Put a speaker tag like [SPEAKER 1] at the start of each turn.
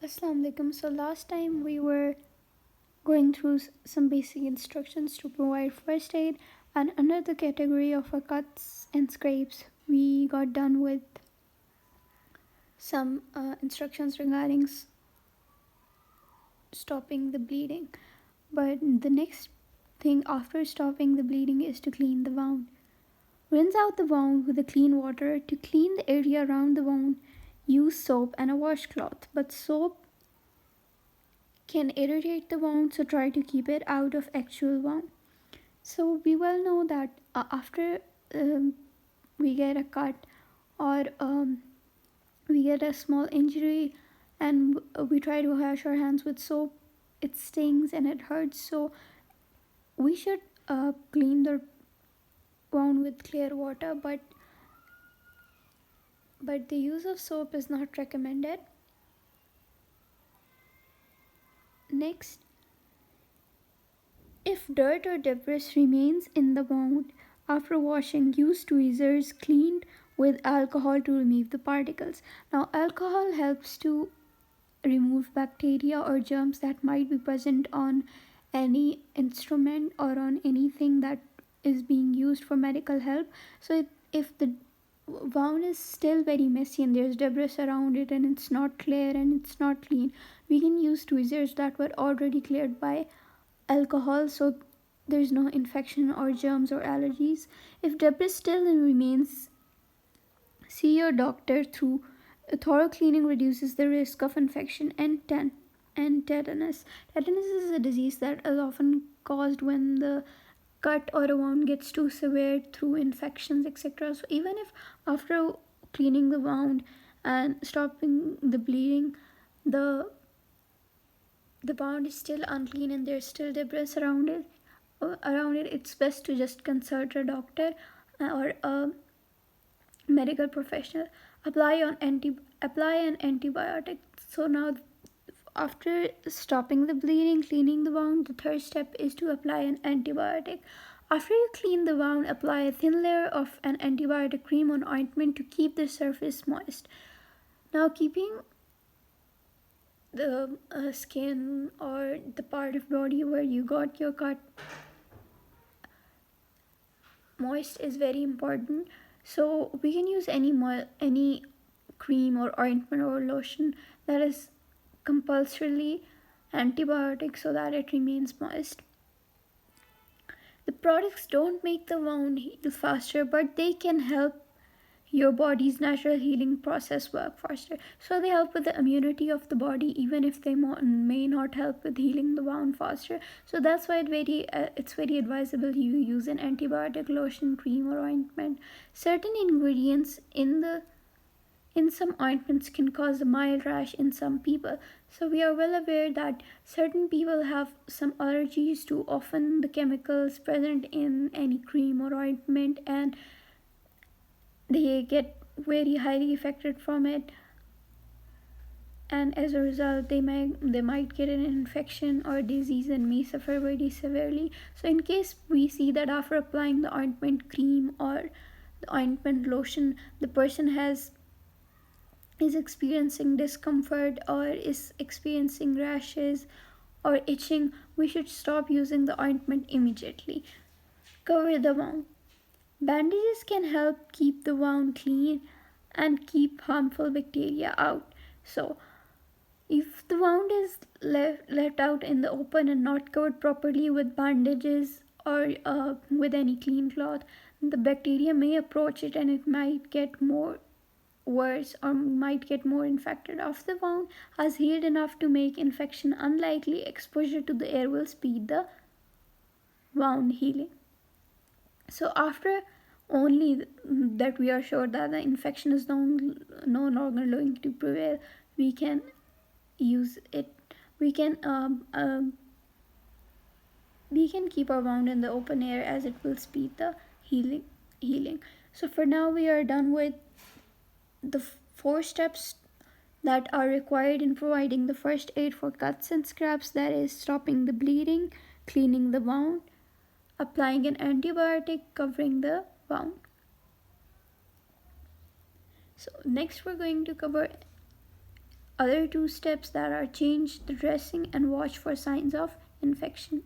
[SPEAKER 1] Assalamu alaikum. So last time we were going through some basic instructions to provide first aid, and under the category of our cuts and scrapes, we got done with some instructions regarding stopping the bleeding. But the next thing after stopping the bleeding is to clean the wound. Rinse out the wound with the clean water. To clean the area around the wound, use soap and a washcloth. But soap can irritate the wound, so try to keep it out of actual wound. So we well know that after we get a cut or we get a small injury and we try to wash our hands with soap, it stings and it hurts. So we should clean the wound with clear water, but the use of soap is not recommended. Next, if dirt or debris remains in the wound after washing, use tweezers cleaned with alcohol to remove the particles. Now, alcohol helps to remove bacteria or germs that might be present on any instrument or on anything that is being used for medical help. So, if the wound is still very messy and there's debris around it and it's not clear and it's not clean, we can use tweezers that were already cleared by alcohol, so there's no infection or germs or allergies. If debris still remains, see your doctor. Through thorough cleaning reduces the risk of infection and tetanus. Tetanus is a disease that is often caused when the cut or a wound gets too severe through infections, etc. So even if after cleaning the wound and stopping the bleeding, the wound is still unclean and there's still debris around it, it's best to just consult a doctor or a medical professional. Apply an antibiotic. So now, after stopping the bleeding, cleaning the wound, the third step is to apply an antibiotic. After you clean the wound, apply a thin layer of an antibiotic cream or ointment to keep the surface moist. Now, keeping the skin or the part of body where you got your cut moist is very important. So we can use any cream or ointment or lotion that is compulsorily antibiotic so that it remains moist. The products don't make the wound heal faster, but they can help your body's natural healing process work faster. So they help with the immunity of the body, even if they may not help with healing the wound faster. So that's why it's very advisable you use an antibiotic lotion, cream, or ointment. Certain ingredients in some ointments can cause a mild rash in some people. So we are well aware that certain people have some allergies to often the chemicals present in any cream or ointment, and they get very highly affected from it, and as a result they might get an infection or disease and may suffer very severely. So in case we see that after applying the ointment cream or the ointment lotion, the person is experiencing discomfort or is experiencing rashes or itching, we should stop using the ointment immediately. Cover the wound. Bandages can help keep the wound clean and keep harmful bacteria out. So, if the wound is left out in the open and not covered properly with bandages or with any clean cloth, the bacteria may approach it and it might get more worse or might get more infected. After the wound has healed enough to make infection unlikely, exposure to the air will speed the wound healing. So after only that we are sure that the infection is no longer going to prevail, we can use it. We can we can keep our wound in the open air as it will speed the healing. So for now we are done with the four steps that are required in providing the first aid for cuts and scrapes, that is stopping the bleeding, cleaning the wound, applying an antibiotic, covering the wound. So next we're going to cover other two steps that are change the dressing and watch for signs of infection.